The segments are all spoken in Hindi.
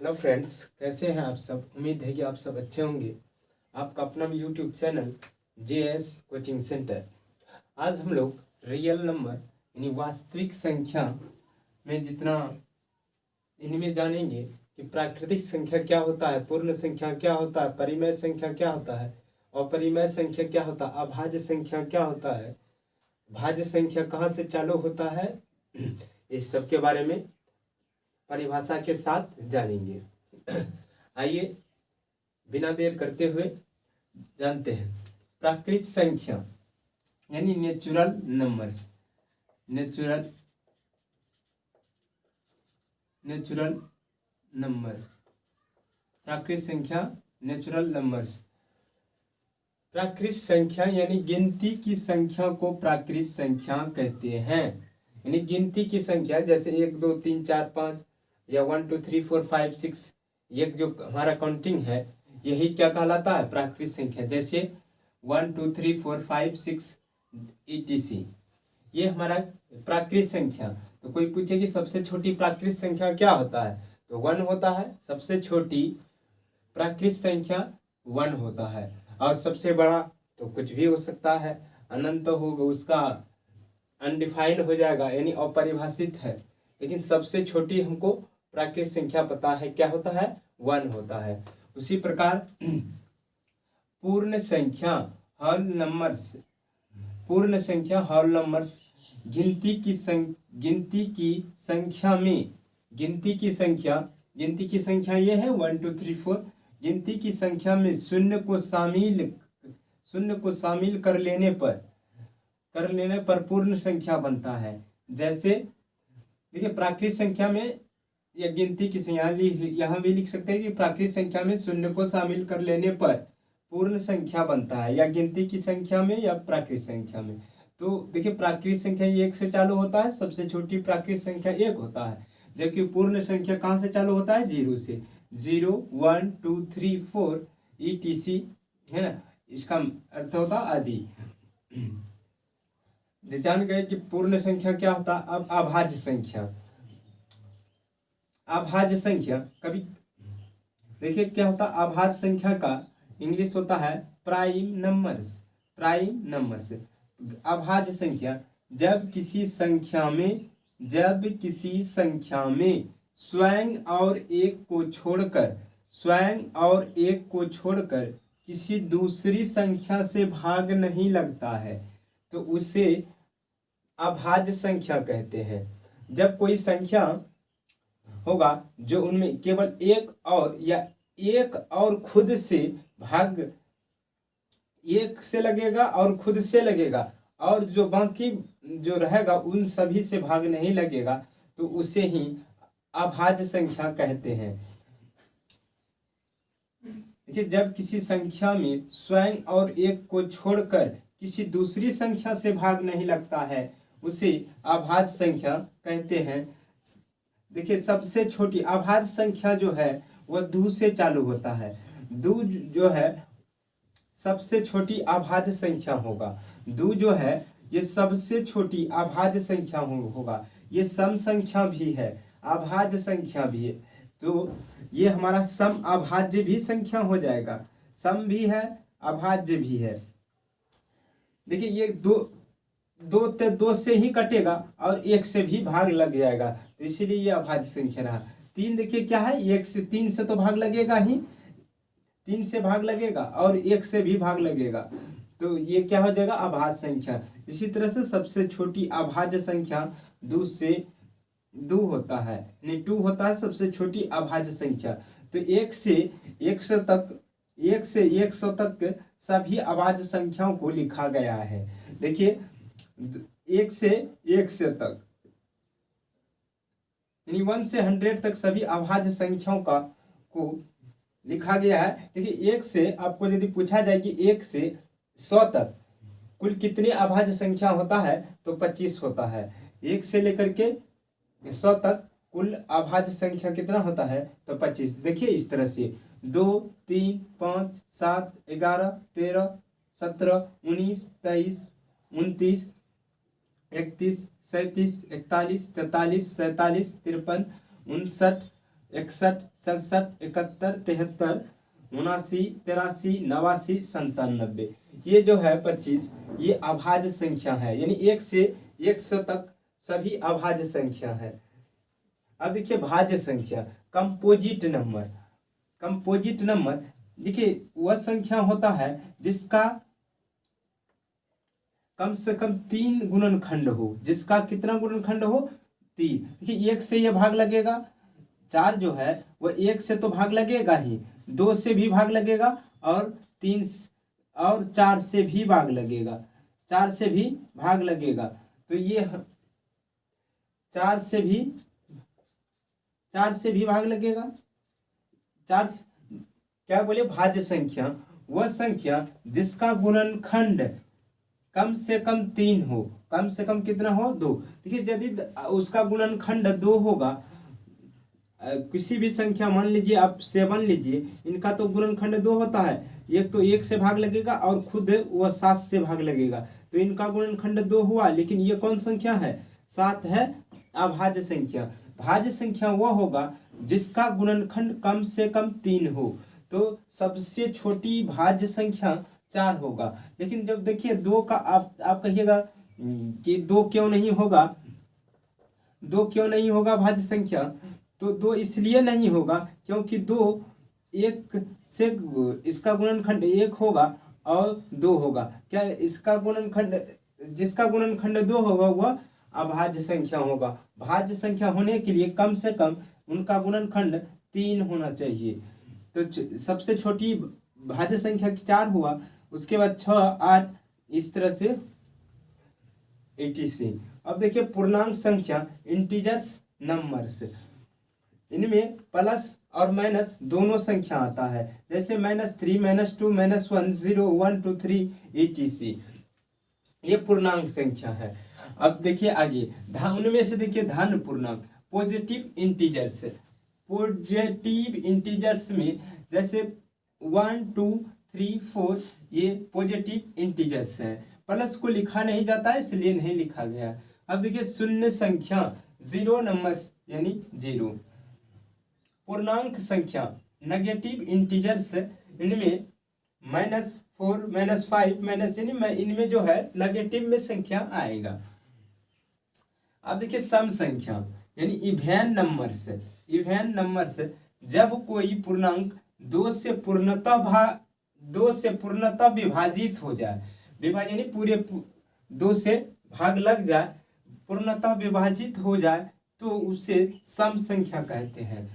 हेलो फ्रेंड्स, कैसे हैं आप सब। उम्मीद है कि आप सब अच्छे होंगे। आपका अपना YouTube channel JS coaching centre. आज हम लोग रियल नंबर यानी वास्तविक संख्या में जितना इनमें जानेंगे कि प्राकृतिक संख्या क्या होता है, पूर्ण संख्या क्या होता है, परिमेय संख्या क्या होता है, अपरिमेय संख्या क्या होता है, अभाज्य संख्या क्या होता है, भाज्य संख्या कहाँ से चालू होता है, इस सब के बारे में परिभाषा के साथ जानेंगे। आइए बिना देर करते हुए जानते हैं। प्राकृतिक संख्या यानी नेचुरल नंबर्स, नेचुरल नंबर्स, प्राकृतिक संख्या, नेचुरल नंबर्स। प्राकृतिक संख्या यानी गिनती की संख्या को प्राकृतिक संख्या कहते हैं। यानी गिनती की संख्या जैसे 1 2 3 4 5 या 1 2 3 4 5 6, ये जो हमारा काउंटिंग है यही क्या कहलाता है, प्राकृतिक संख्या। जैसे 1 2 3 4 5 6 etc, ये हमारा प्राकृतिक संख्या। तो कोई पूछे कि सबसे छोटी प्राकृतिक संख्या क्या होता है, तो 1 होता है। सबसे छोटी प्राकृतिक संख्या 1 होता है। और सबसे बड़ा तो कुछ भी हो सकता है, अनंत होगा, उसका अनडिफाइंड हो जाएगा यानी अपरिभाषित है। लेकिन सबसे छोटी हमको प्राकृतिक संख्या पता है, क्या होता है, 1 होता है। उसी प्रकार पूर्ण संख्या होल नंबर्स, पूर्ण संख्या होल नंबर्स गिनती की संख्या में, गिनती की संख्या ये है 1 2 3 4। गिनती की संख्या में शून्य को शामिल कर लेने पर पूर्ण संख्या बनता है। जैसे देखिए प्राकृतिक संख्या में या गिनती की संख्या, यहाँ भी लिख सकते हैं कि प्राकृतिक संख्या में शून्य को शामिल कर लेने पर पूर्ण संख्या बनता है, या गिनती की संख्या में या प्राकृतिक संख्या में। तो देखिए प्राकृतिक संख्या 1 से चालू होता है, सबसे छोटी प्राकृतिक संख्या 1 होता है। जबकि पूर्ण संख्या कहाँ से चालू होता है, 0 से। 0 1 2 3 4 etc, है ना, इसका अर्थ होता आदि। जान गए कि पूर्ण संख्या क्या होता है। अब अभाज्य संख्या, अभाज्य संख्या कभी देखिए क्या होता है। अभाज्य संख्या का इंग्लिश होता है प्राइम नंबर्स, प्राइम नंबर्स। अभाज्य संख्या जब किसी संख्या में स्वयं और एक को छोड़कर किसी दूसरी संख्या से भाग नहीं लगता है, तो उसे अभाज्य संख्या कहते हैं। जब कोई संख्या होगा जो उनमें केवल एक और खुद से भाग, एक से लगेगा और खुद से लगेगा, और जो बाकी जो रहेगा उन सभी से भाग नहीं लगेगा, तो उसे ही अभाज्य संख्या कहते हैं। देखिए जब किसी संख्या में स्वयं और एक को छोड़कर किसी दूसरी संख्या से भाग नहीं लगता है, उसे अभाज्य संख्या कहते हैं। देखिए सबसे छोटी अभाज्य संख्या जो है वह 2 से चालू होता है। 2 जो है सबसे छोटी अभाज्य संख्या होगा। 2 जो है ये सबसे छोटी अभाज्य संख्या होगा। ये सम संख्या भी है, अभाज्य संख्या भी है, तो ये हमारा सम अभाज्य भी संख्या हो जाएगा। सम भी है, अभाज्य भी है। देखिए ये दो से ही कटेगा और 1 से भी भाग लग जाएगा, तो इसीलिए ये अभाज्य संख्या रहा। 3 देखिए क्या है, 1 से 3 से तो भाग लगेगा ही, 3 से भाग लगेगा और 1 से भी भाग लगेगा, तो ये क्या हो जाएगा, अभाज्य संख्या। इसी तरह से सबसे छोटी अभाज्य संख्या 2 से 2 होता है, यानी 2 होता है सबसे छोटी अभाज्य संख्या। तो 1 से 100 तक सभी अभाज्य संख्याओं को लिखा गया है। देखिए 1 से 100 तक यानी 1 से 100 तक सभी अभाज्य संख्याओं को लिखा गया है। देखिए 1 से आपको यदि पूछा जाए कि 1 से 100 तक कुल कितनी अभाज्य संख्या होता है, तो 25 होता है। 1 से लेकर के 100 तक कुल अभाज्य संख्या कितना होता है, तो 25। देखिए इस तरह से 2 3 5 7 11 13 17 19 23 29 31 37 41 43 44 47 53 53 59 61, 67, 71, 73, 79, 83, 89, 97। ये जो है 25, ये अभाज्य संख्या है, यानी 1 से 100 तक सभी अभाज्य संख्या है। अब देखिए भाज्य संख्या, कंपोजिट नंबर। कंपोजिट नंबर देखिए वह संख्या होता है जिसका कम से कम 3 गुणनखंड हो। जिसका कितना गुणनखंड हो? 3। देखिए 1 से ये भाग लगेगा, 4 जो है वह 1 से तो भाग लगेगा ही, 2 से भी भाग लगेगा, और 3 और 4 से भी भाग लगेगा। 4 से भी भाग लगेगा, तो ये 4 से भी भाग लगेगा। 4 क्या बोले? भाज्य संख्या वह संख्या जिसका गुणनखंड कम से कम 3 हो। कम से कम कितना हो? 2। देखिए यदि उसका गुणनखंड 2 होगा, किसी भी संख्या मान लीजिए आप 7 लीजिए, इनका तो गुणनखंड 2 होता है। एक तो 1 से भाग लगेगा और खुद वह 7 से भाग लगेगा, तो इनका गुणनखंड 2 हुआ, लेकिन ये कौन संख्या है? 7 है, अभाज्य संख्या। भाज्य संख्या वह होगा जिसका गुणनखंड कम से कम 3 हो, तो सबसे छोटी भाज्य संख्या 4 होगा। लेकिन जब देखिए 2 का आप कहिएगा कि 2 क्यों नहीं होगा? 2 क्यों नहीं होगा भाज्य संख्या? तो 2 इसलिए नहीं होगा क्योंकि 2 1 से इसका गुणनखंड 1 होगा और 2 होगा। क्या इसका गुणनखंड, जिसका गुणनखंड 2 होगा वह अभाज्य संख्या होगा। भाज्य संख्या होने के लिए कम से कम उनका गुणनखंड 3 होना चाहिए। तो सबसे छोटी भाज्य संख्या 4 हुआ, उसके बाद 6, 8, इस तरह से 86। अब देखिए पूर्णांक संख्या, इंटीजर्स नंबर्स, इनमें प्लस और माइनस दोनों संख्या आता है। जैसे -3, -2, -1, 0, 1, 2, 3, etc। ये पूर्णांक संख्या है। अब देखिए आगे उनमें से देखिए धन पूर्णांक, पॉजिटिव इंटीजर्स। पॉजिटिव इंटीजर्स में जैसे 1, 2, 3, 4 ये पॉजिटिव इंटीजर्स हैं। प्लस को लिखा नहीं जाता है इसलिए नहीं लिखा गया। अब देखिए शून्य संख्या, 0 नंबर्स यानी 0। पूर्णांक संख्या नेगेटिव इंटीजर्स, इनमें -4, -5, यानी इनमें जो है नेगेटिव में संख्या आएगा। अब देखिए सम संख्या यानी इवेन नंबर्स। इवेन नंबर्स जब कोई पूर्णांक 2 से पूर्णतः विभाजित हो जाए, यानी पूरे 2 से भाग लग जाए, पूर्णतः विभाजित हो जाए, तो उसे सम संख्या कहते हैं।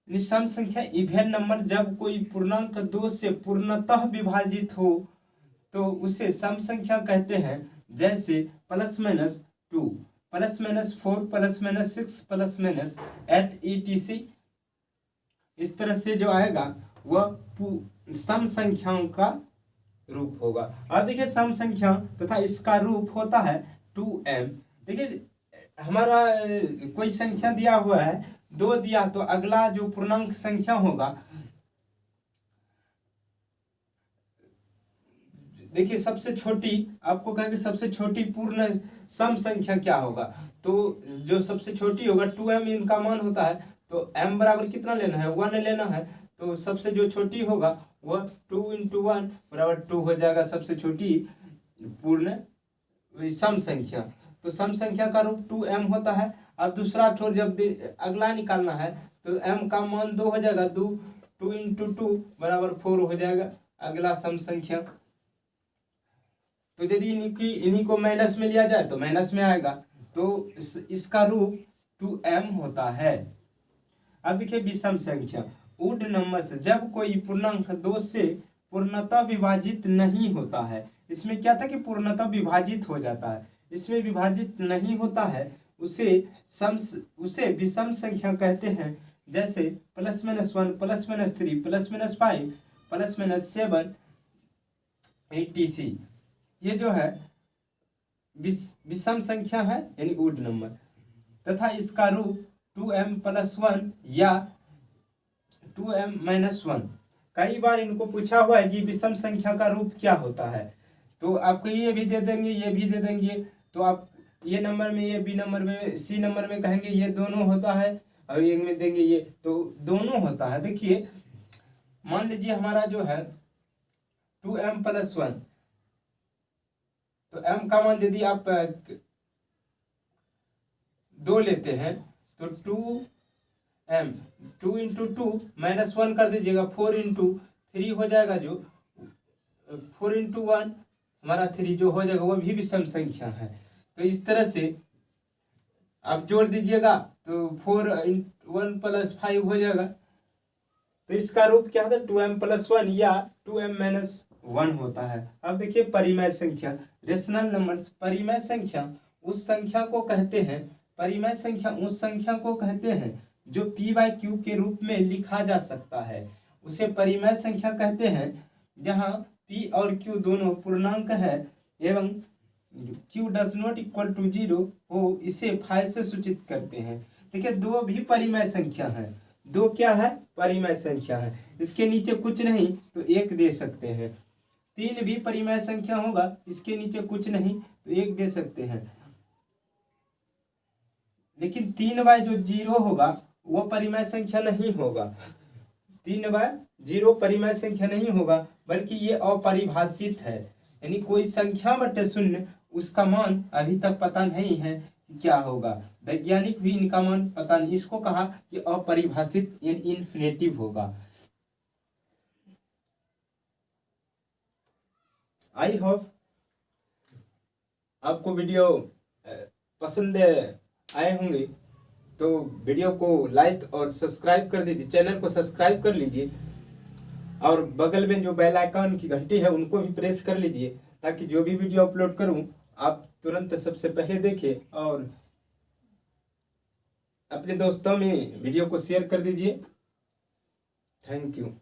सम संख्या इवेन नंबर जब कोई पूर्णांक 2 से पूर्णतः विभाजित हो तो उसे सम संख्या कहते हैं। जैसे +-2, +-4, +-6, +-8, etc। इस तरह से जो आएगा वह सम संख्याओं का रूप होगा। अब देखिए सम संख्या तथा इसका रूप होता है 2m। देखिए हमारा कोई संख्या दिया हुआ है, 2 दिया, तो अगला जो पूर्णांक संख्या होगा, देखिए सबसे छोटी, आपको कहेंगे सबसे छोटी पूर्ण सम संख्या क्या होगा, तो जो सबसे छोटी होगा 2m इनका मान होता है, तो m बराबर कितना लेना है? 1 लेना है। तो सबसे जो छोटी होगा वह 2 × 1 बराबर 2 हो जाएगा, सबसे छोटी पूर्ण सम संख्या। तो सम संख्या का रूप 2m होता है। अब दूसरा छोर जब अगला निकालना है तो m का मान 2 हो जाएगा, 2 × 2 बराबर 4 हो जाएगा अगला सम संख्या। तो यदि इन्हीं को माइनस में लिया जाए तो माइनस में आएगा, तो इसका रूप 2m होता है। अब देखिए विषम संख्या, ओड नंबर्स, जब कोई पूर्णांक 2 से पूर्णतः विभाजित नहीं होता है। इसमें क्या था कि पूर्णतः विभाजित हो जाता है, इसमें विभाजित नहीं होता है, उसे विषम संख्या कहते हैं। जैसे +-1, +-3, +-5, +-7, etc। ये जो है विषम संख्या है यानी ओड नंबर, तथा इसका रूप 2m+1 या 2m-1। कई बार इनको पूछा हुआ है कि विषम संख्या का रूप क्या होता है, तो आपको ये भी दे देंगे, ये भी दे देंगे, तो आप ये नंबर में, ये बी नंबर में, सी नंबर में कहेंगे ये दोनों होता है और एक में देंगे ये, तो दोनों होता है। देखिए मान लीजिए हमारा जो है 2m+1, तो m का मान यदि आप 2 लेते हैं तो 2m, 2 इंटू 2 -1 कर दीजिएगा, 4 इंटू 3 हो जाएगा, जो 4 इंटू 1 हमारा 3 जो हो जाएगा वो भी विषम संख्या है। तो इस तरह से आप जोड़ दीजिएगा तो 4 1 + 5 हो जाएगा। तो इसका रूप क्या होता है 2m+1 या 2m-1 होता है। अब देखिए परिमेय संख्या, रेशनल नंबर्स। परिमेय संख्या उस संख्या को कहते हैं, परिमेय संख्या उस संख्या को कहते हैं जो p/q के रूप में लिखा जा सकता है, उसे परिमेय संख्या कहते हैं। जहां p और q दोनों पूर्णांक है एवं q does not equal to 0 हो, इसे फाइ से सूचित करते हैं। देखिए 2 भी परिमेय संख्या है, 2 क्या है परिमेय संख्या है, इसके नीचे कुछ नहीं तो 1 दे सकते हैं। 3 भी परिमेय संख्या होगा, इसके नीचे कुछ नहीं तो 1 दे सकते हैं। लेकिन 3/0 होगा वो परिमेय संख्या नहीं होगा, 3/0 परिमेय संख्या नहीं होगा, बल्कि ये अपरिभाषित है, यानी कोई संख्या बटे शून्य, उसका मान अभी तक पता नहीं है कि क्या होगा, वैज्ञानिक भी इनका मान पता नहीं, इसको कहा कि अपरिभाषित इन्फिनेटिव होगा। आई होप आपको वीडियो पसंद आए होंगे, तो वीडियो को लाइक और सब्सक्राइब कर दीजिए, चैनल को सब्सक्राइब कर लीजिए और बगल में जो बेल आइकन की घंटी है उनको भी प्रेस कर लीजिए, ताकि जो भी वीडियो अपलोड करूं आप तुरंत सबसे पहले देखें, और अपने दोस्तों में वीडियो को शेयर कर दीजिए। Thank you.